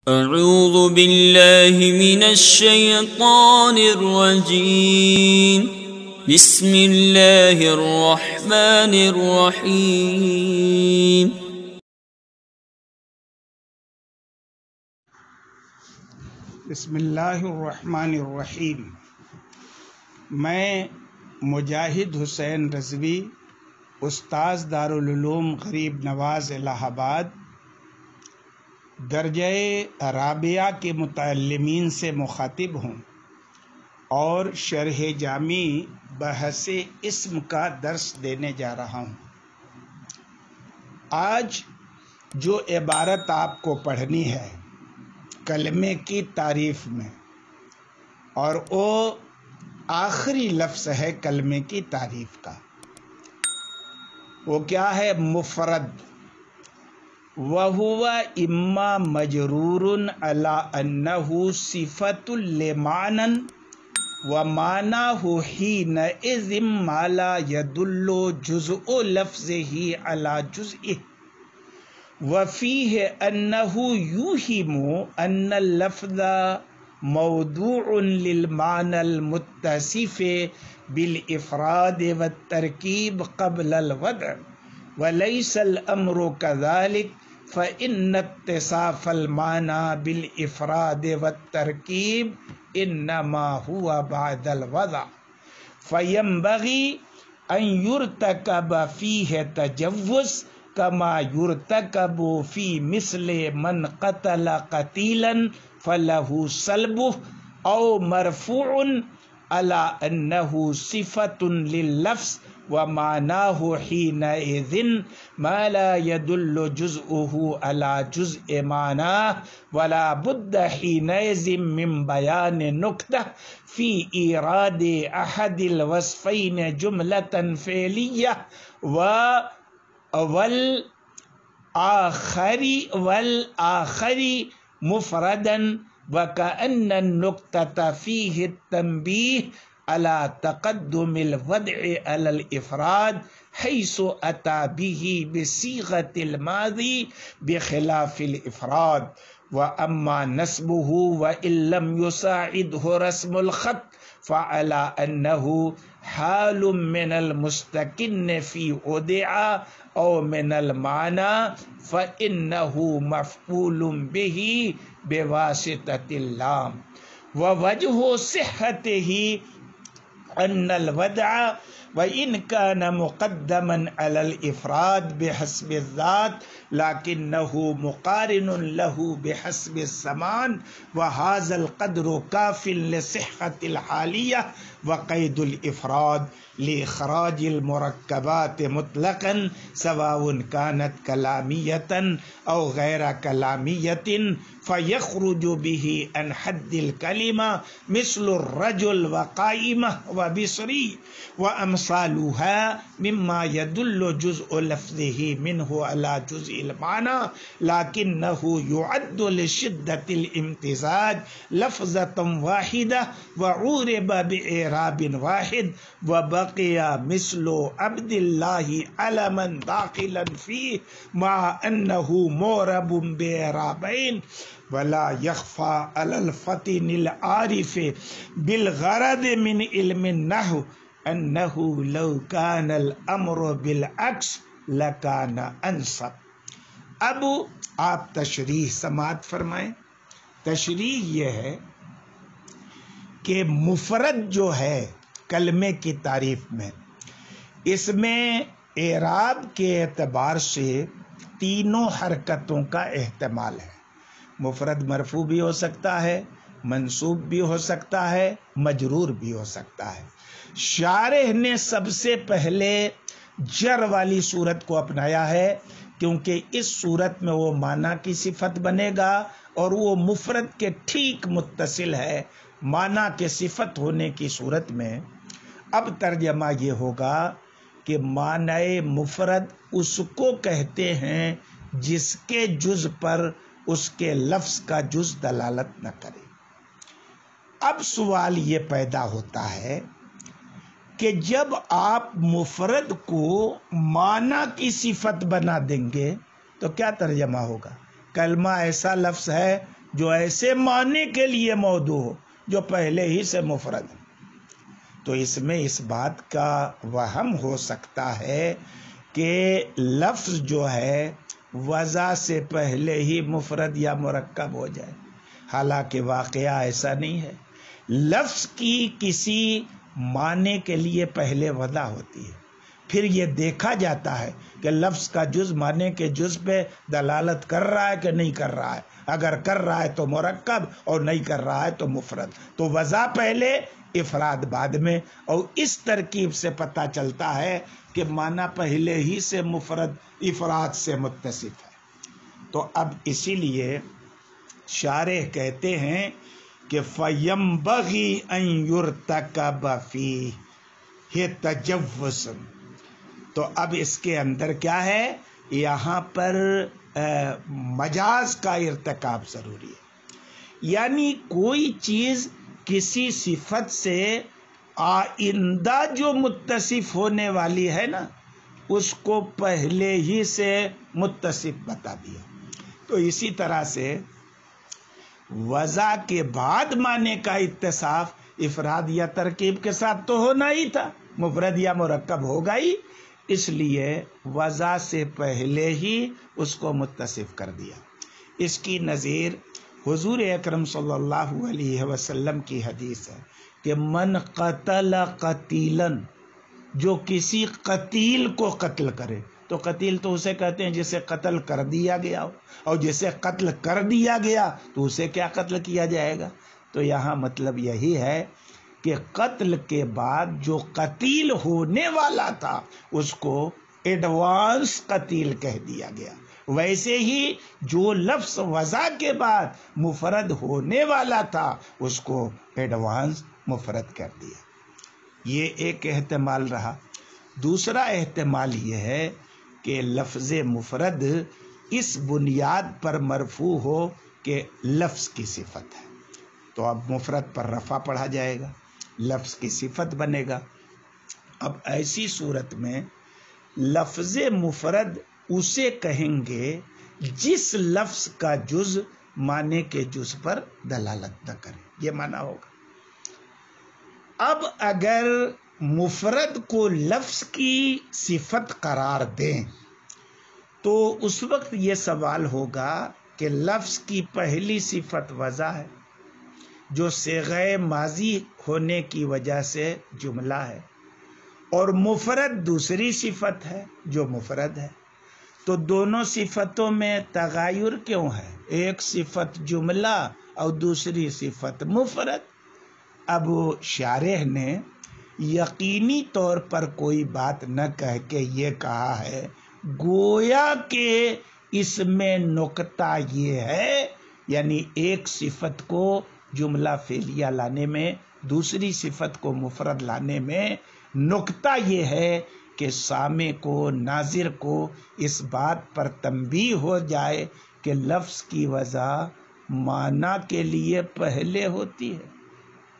اعوذ باللہ من الشیطان الرجیم بسم اللہ الرحمن الرحیم بسم اللہ الرحمن الرحیم۔ میں مجاہد حسین رضوی، استاذ دارالعلوم غریب نواز الہ آباد، درجہ رابعہ کے متعلمین سے مخاطب ہوں اور شرح جامی بحث اسم کا درس دینے جا رہا ہوں۔ آج جو عبارت آپ کو پڑھنی ہے کلمے کی تعریف میں، اور وہ آخری لفظ ہے کلمے کی تعریف کا، وہ کیا ہے؟ مفرد۔ وَهُوَ إِمَّا مَجْرُورٌ عَلَىٰ أَنَّهُ صِفَةٌ لِمَعْنًى وَمَعْنَاهُ حِينَئِذٍ مَا لَا يَدُلُّ جُزْءُ لَفْظِهِ عَلَىٰ جُزْئِهِ وَفِيهِ أَنَّهُ يُوهِمُ أَنَّ اللَّفْظَ موضوع للمعنى المتصف بالإفراد والتركيب قبل الوضع وليس الأمر كذلك فإن اتصاف المعنى بالإفراد والتركيب إنما هو بعد الوضع فينبغي أن يرتكب فيه تجوز كما يرتكب في مثل من قتل قتيلا فله سلبه أو مرفوع على أنه صفة لللفظ ومعناه حينئذ ما لا يدل جزءه على جزء معناه ولا بد حينئذ من بيان نكتة في إيراد أحد الوصفين جملة فعلية والآخر مفردا وكأن النكتة فيه التنبيه على تقدم الوضع على الإفراد حيث أتى به بصيغة الماضي بخلاف الإفراد، وأما نسبه وإن لم يساعده رسم الخط فعلى أنه حال من المستكن في وضع أو من المعنى فإنه مفعول به بواسطة اللام، ووجه صحته أن الوضع وإن كان مقدما على الإفراد بحسب الذات لكنه مقارن له بحسب الزمان، وهذا القدر كاف لصحة الحالية وقيد الإفراد لإخراج المركبات مطلقا سواء كانت كلامية أو غير كلامية، فيخرج به عن حد الكلمة مثل الرجل وقائمة وبصري وأمثالها مما يدل جزء لفظه منه على جزء المعنى لكنه يعد لشدة الامتزاج لفظة واحدة وعورب بإعراب واحد، وبقي مثل عبد الله علما داخلا فيه مع أنه معرب بإعرابين، ولا يخفى على الفطن العارف بالغرض من علم النحو أنه لو كان الأمر بالعكس لكان أنسب۔ اب آپ تشریح سماعت فرمائیں۔ تشریح یہ ہے کہ مفرد جو ہے کلمے کی تعریف میں، اس میں اعراب کے اعتبار سے تینوں حرکتوں کا احتمال ہے۔ مفرد مرفوع بھی ہو سکتا ہے، منصوب بھی ہو سکتا ہے، مجرور بھی ہو سکتا ہے۔ شارح نے سب سے پہلے جر والی صورت کو اپنایا ہے کیونکہ اس صورت میں وہ معنی کی صفت بنے گا اور وہ مفرد کے ٹھیک متصل ہے معنی کے صفت ہونے کی صورت میں۔ اب ترجمہ یہ ہوگا کہ معنی مفرد اس کو کہتے ہیں جس کے جز پر اس کے لفظ کا جز دلالت نہ کرے۔ اب سوال یہ پیدا ہوتا ہے کہ جب آپ مفرد کو معنی کی صفت بنا دیں گے تو کیا ترجمہ ہوگا؟ کلمہ ایسا لفظ ہے جو ایسے معنی کے لیے موضوع ہو جو پہلے ہی سے مفرد ہے، تو اس میں اس بات کا وہم ہو سکتا ہے کہ لفظ جو ہے وضع سے پہلے ہی مفرد یا مرکب ہو جائے، حالانکہ واقعہ ایسا نہیں ہے۔ لفظ کی کسی معنی کے لیے پہلے وضع ہوتی ہے، پھر یہ دیکھا جاتا ہے کہ لفظ کا جز معنی کے جز پہ دلالت کر رہا ہے کہ نہیں کر رہا ہے، اگر کر رہا ہے تو مرکب اور نہیں کر رہا ہے تو مفرد، تو وضع پہلے افراد بعد میں، اور اس ترکیب سے پتہ چلتا ہے کہ معنی پہلے ہی سے مفرد افراد سے متصف ہے۔ تو اب اسی لیے شارح کہتے ہیں کہ فَيَنبَغِي أَن يُرْتَكَبَ فِيهِ تَجَوُّزٌ، تو اب اس کے اندر کیا ہے، یہاں پر مجاز کا ارتکاب ضروری ہے، یعنی کوئی چیز کسی صفت سے آئندہ جو متصف ہونے والی ہے نا، اس کو پہلے ہی سے متصف بتا دیا۔ تو اسی طرح سے وضع کے بعد معنی کا اتصاف افراد یا ترکیب کے ساتھ تو ہونا ہی تھا، مفرد یا مرکب ہوگا ہی، اس لیے وضع سے پہلے ہی اس کو متصف کر دیا۔ اس کی نظیر حضور اکرم صلی اللہ علیہ وسلم کی حدیث ہے کہ من قتل قتیلا، جو کسی قتیل کو قتل کرے، تو قتیل تو اسے کہتے ہیں جسے قتل کر دیا گیا ہو، اور جسے قتل کر دیا گیا تو اسے کیا قتل کیا جائے گا؟ تو یہاں مطلب یہی ہے کہ قتل کے بعد جو قتیل ہونے والا تھا اس کو ایڈوانس قتیل کہہ دیا گیا، ویسے ہی جو لفظ وضع کے بعد مفرد ہونے والا تھا اس کو ایڈوانس مفرد کر دیا۔ یہ ایک احتمال رہا۔ دوسرا احتمال یہ ہے کہ لفظ مفرد اس بنیاد پر مرفوع ہو کہ لفظ کی صفت ہے، تو اب مفرد پر رفع پڑھا جائے گا، لفظ کی صفت بنے گا۔ اب ایسی صورت میں لفظ مفرد اسے کہیں گے جس لفظ کا جز معنی کے جز پر دلالت نہ کرے، یہ معنی ہوگا۔ اب اگر مفرد کو لفظ کی صفت قرار دیں تو اس وقت یہ سوال ہوگا کہ لفظ کی پہلی صفت وضع ہے جو صیغہ ماضی ہونے کی وجہ سے جملہ ہے، اور مفرد دوسری صفت ہے جو مفرد ہے، تو دونوں صفتوں میں تغایر کیوں ہے؟ ایک صفت جملہ اور دوسری صفت مفرد۔ اب شارح نے یقینی طور پر کوئی بات نہ کہہ کے یہ کہا ہے گویا کہ اس میں نکتہ یہ ہے، یعنی ایک صفت کو جملہ فعلیہ لانے میں، دوسری صفت کو مفرد لانے میں نکتہ یہ ہے کہ سامع کو، ناظر کو اس بات پر تنبیہ ہو جائے کہ لفظ کی وضع معنی کے لیے پہلے ہوتی ہے،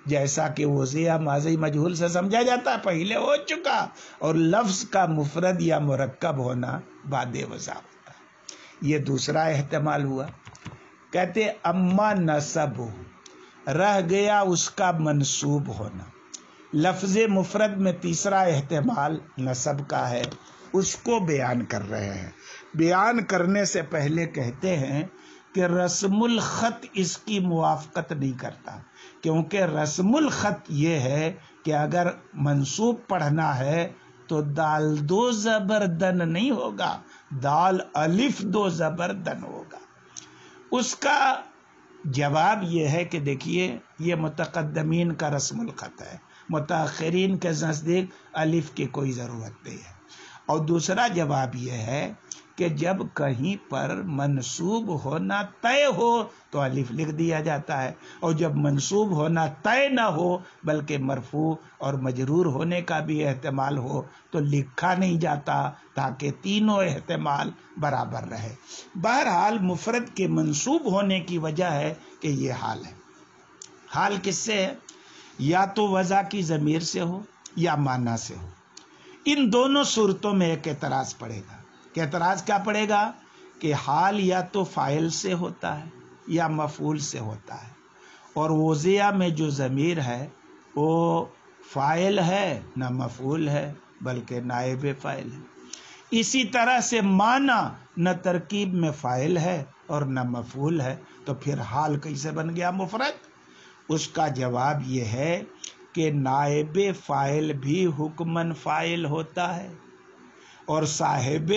جیسا کہ وضع ماضی مجہول سے سمجھا جاتا ہے پہلے ہو چکا، اور لفظ کا مفرد یا مرکب ہونا بعد وضع ہوتا ہے۔ یہ دوسرا احتمال ہوا۔ کہتے اما نصب، رہ گیا اس کا منصوب ہونا۔ لفظ مفرد میں تیسرا احتمال نصب کا ہے، اس کو بیان کر رہے ہیں۔ بیان کرنے سے پہلے کہتے ہیں کہ رسم الخط اس کی موافقت نہیں کرتا، کیونکہ رسم الخط یہ ہے کہ اگر منصوب پڑھنا ہے تو دال دو زبر دن نہیں ہوگا، دال الف دو زبر دن ہوگا۔ اس کا جواب یہ ہے کہ دیکھیے یہ متقدمین کا رسم الخط ہے، متاخرین کے نزدیک الف کی کوئی ضرورت نہیں ہے۔ اور دوسرا جواب یہ ہے کہ جب کہیں پر منصوب ہونا طے ہو تو الف لکھ دیا جاتا ہے، اور جب منصوب ہونا طے نہ ہو بلکہ مرفوع اور مجرور ہونے کا بھی احتمال ہو تو لکھا نہیں جاتا، تاکہ تینوں احتمال برابر رہے۔ بہرحال مفرد کے منصوب ہونے کی وجہ ہے کہ یہ حال ہے۔ حال کس سے ہے؟ یا تو وضع کی ضمیر سے ہو یا معنی سے ہو۔ ان دونوں صورتوں میں ایک اعتراض پڑے گا کہ اعتراض کیا پڑے گا کہ حال یا تو فاعل سے ہوتا ہے یا مفعول سے ہوتا ہے، اور وضع میں جو ضمیر ہے وہ فاعل ہے نہ مفعول ہے بلکہ نائب فاعل ہے۔ اسی طرح سے معنی نہ ترکیب میں فاعل ہے اور نہ مفعول ہے، تو پھر حال کیسے بن گیا مفرد؟ اس کا جواب یہ ہے کہ نائب فاعل بھی حکماً فاعل ہوتا ہے، اور صاحب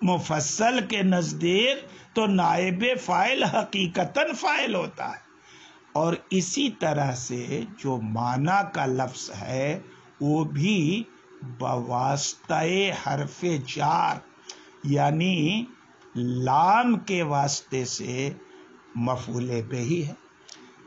مفصل کے نزدیک تو نائب فاعل حقیقتاً فاعل ہوتا ہے۔ اور اسی طرح سے جو معنی کا لفظ ہے وہ بھی بواسطہ حرف جار یعنی لام کے واسطے سے مفعول بہ ہے،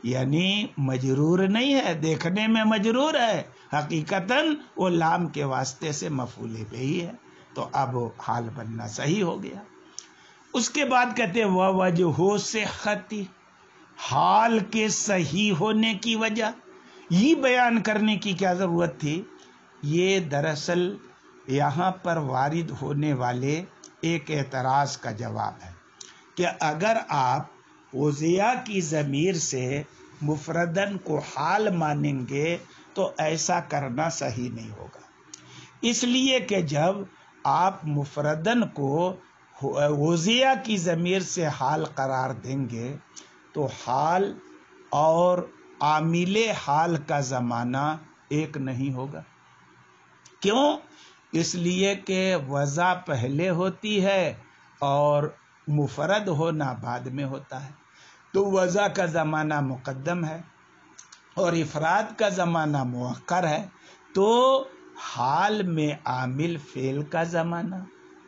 یعنی مجرور نہیں ہے، دیکھنے میں مجرور ہے، حقیقتاً وہ لام کے واسطے سے مفعول بہ ہے، تو اب حال بننا صحیح ہو گیا۔ اس کے بعد کہتے ہیں وَوَجْهُ صِحَّتِ، حال کے صحیح ہونے کی وجہ، یہ بیان کرنے کی کیا ضرورت تھی؟ یہ دراصل یہاں پر وارد ہونے والے ایک اعتراض کا جواب ہے کہ اگر آپ وضع کی ضمیر سے مفردن کو حال مانیں گے تو ایسا کرنا صحیح نہیں ہوگا، اس لیے کہ جب آپ مفردن کو وضع کی ضمیر سے حال قرار دیں گے تو حال اور عامل حال کا زمانہ ایک نہیں ہوگا۔ کیوں؟ اس لیے کہ وضع پہلے ہوتی ہے اور مفرد ہونا بعد میں ہوتا ہے، تو وضع کا زمانہ مقدم ہے اور افراد کا زمانہ مؤخر ہے، تو حال میں عامل فعل کا زمانہ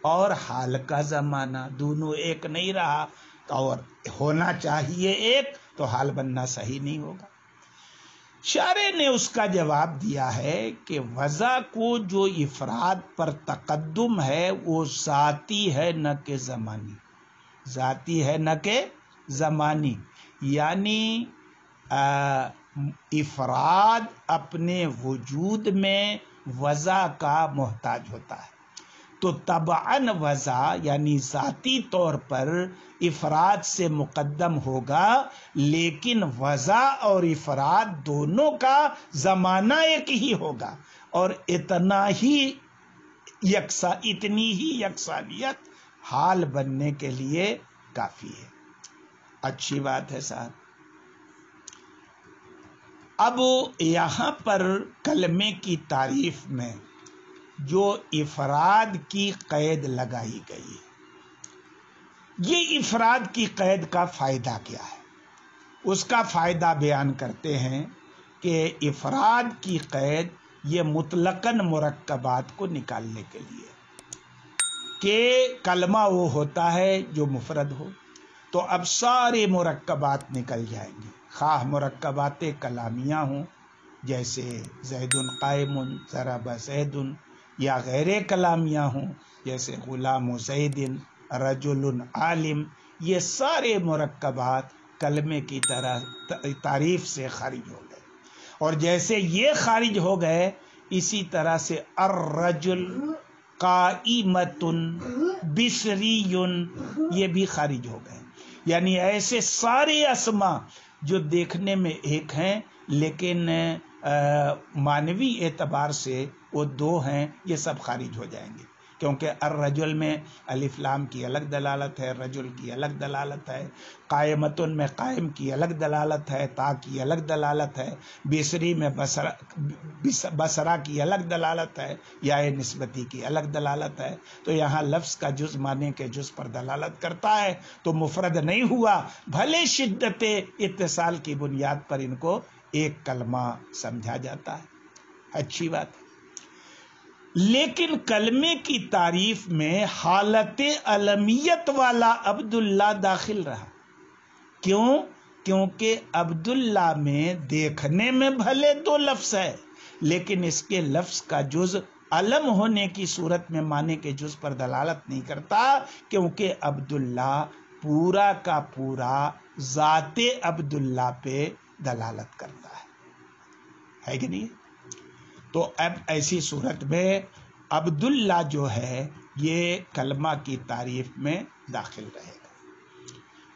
اور حال کا زمانہ دونوں ایک نہیں رہا، اور ہونا چاہیے ایک، تو حال بننا صحیح نہیں ہوگا۔ شارح نے اس کا جواب دیا ہے کہ وضع کو جو افراد پر تقدم ہے وہ ذاتی ہے نہ کہ زمانی، ذاتی ہے نہ کہ زمانی، یعنی افراد اپنے وجود میں وضع کا محتاج ہوتا ہے، تو طبعاً وضع یعنی ذاتی طور پر افراد سے مقدم ہوگا، لیکن وضع اور افراد دونوں کا زمانہ ایک ہی ہوگا، اور اتنی ہی یکسانیت حال بننے کے لیے کافی ہے۔ اچھی بات ہے صاحب۔ اب یہاں پر کلمے کی تعریف میں جو افراد کی قید لگائی گئی ہے، یہ افراد کی قید کا فائدہ کیا ہے؟ اس کا فائدہ بیان کرتے ہیں کہ افراد کی قید یہ مطلقاً مرکبات کو نکالنے کے لیے، کہ کلمہ وہ ہوتا ہے جو مفرد ہو، تو اب سارے مرکبات نکل جائیں گے، خواہ مرکبات کلامیہ ہوں جیسے زید قائم، ضرب زید، یا غیر کلامیہ ہوں جیسے غلام زید، رجل عالم، یہ سارے مرکبات کلمے کی طرح تعریف سے خارج ہو گئے، اور جیسے یہ خارج ہو گئے اسی طرح سے الرجل، قائمۃ، بصری، یہ بھی خارج ہو گئے، یعنی ایسے سارے اسما جو دیکھنے میں ایک ہیں لیکن معنوی اعتبار سے وہ دو ہیں، یہ سب خارج ہو جائیں گے، کیونکہ الرجل میں الف لام کی الگ دلالت ہے، رجل کی الگ دلالت ہے، قائمتن میں قائم کی الگ دلالت ہے، تا کی الگ دلالت ہے، بصری میں بصرہ کی الگ دلالت ہے، یا نسبتی کی الگ دلالت ہے، تو یہاں لفظ کا جز معنی کے جز پر دلالت کرتا ہے، تو مفرد نہیں ہوا، بھلے شدت اتصال کی بنیاد پر ان کو ایک کلمہ سمجھا جاتا ہے۔ اچھی بات ہے، لیکن کلمے کی تعریف میں حالت علمیت والا عبداللہ داخل رہا۔ کیوں؟ کیونکہ عبداللہ میں دیکھنے میں بھلے دو لفظ ہے، لیکن اس کے لفظ کا جز علم ہونے کی صورت میں معنی کے جز پر دلالت نہیں کرتا، کیونکہ عبداللہ پورا کا پورا ذات عبداللہ پہ دلالت کرتا ہے کہ نہیں؟ تو اب ایسی صورت میں عبداللہ جو ہے یہ کلمہ کی تعریف میں داخل رہے گا،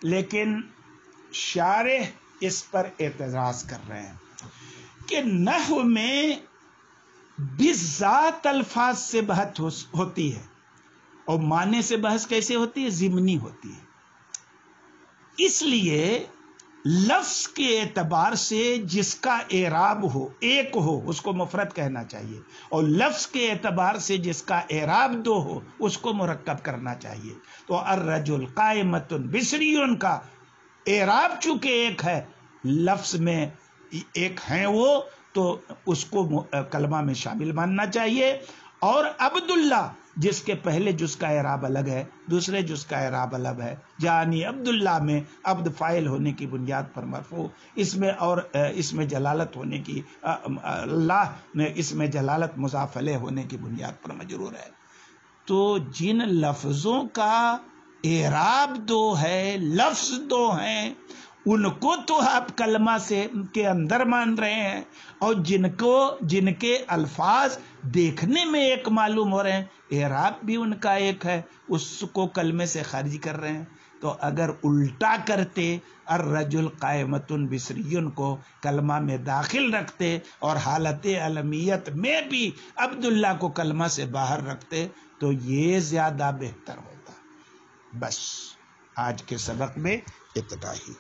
لیکن شارح اس پر اعتراض کر رہے ہیں کہ نحو میں بالذات الفاظ سے بحث ہوتی ہے اور معنی سے بحث کیسے ہوتی ہے؟ ضمنی ہوتی ہے۔ اس لیے لفظ کے اعتبار سے جس کا اعراب ہو، ایک ہو، اس کو مفرد کہنا چاہیے، اور لفظ کے اعتبار سے جس کا اعراب دو ہو اس کو مرکب کرنا چاہیے۔ تو الرجل قائمۃ بصری کا اعراب چونکہ ایک ہے، لفظ میں ایک ہیں وہ، تو اس کو کلمہ میں شامل ماننا چاہیے۔ اور عبداللہ جس کے پہلے جز کا اعراب الگ ہے، دوسرے جز کا اعراب الگ ہے، جانی عبداللہ میں عبد فاعل ہونے کی بنیاد پر مرفوع، اس میں اور اس میں جلالت ہونے کی، اللہ میں اس میں جلالت مضاف الیہ ہونے کی بنیاد پر مجرور ہے۔ تو جن لفظوں کا اعراب دو ہے، لفظ دو ہیں، ان کو تو آپ کلمہ سے کے اندر مان رہے ہیں، اور جن کے الفاظ دیکھنے میں ایک معلوم ہو رہے ہیں، اعراب بھی ان کا ایک ہے، اس کو کلمے سے خارج کر رہے ہیں۔ تو اگر الٹا کرتے، الرجل قائمۃ بصری کو کلمہ میں داخل رکھتے اور حالت علمیت میں بھی عبداللہ کو کلمہ سے باہر رکھتے تو یہ زیادہ بہتر ہوتا۔ بس آج کے سبق میں اتنا ہی۔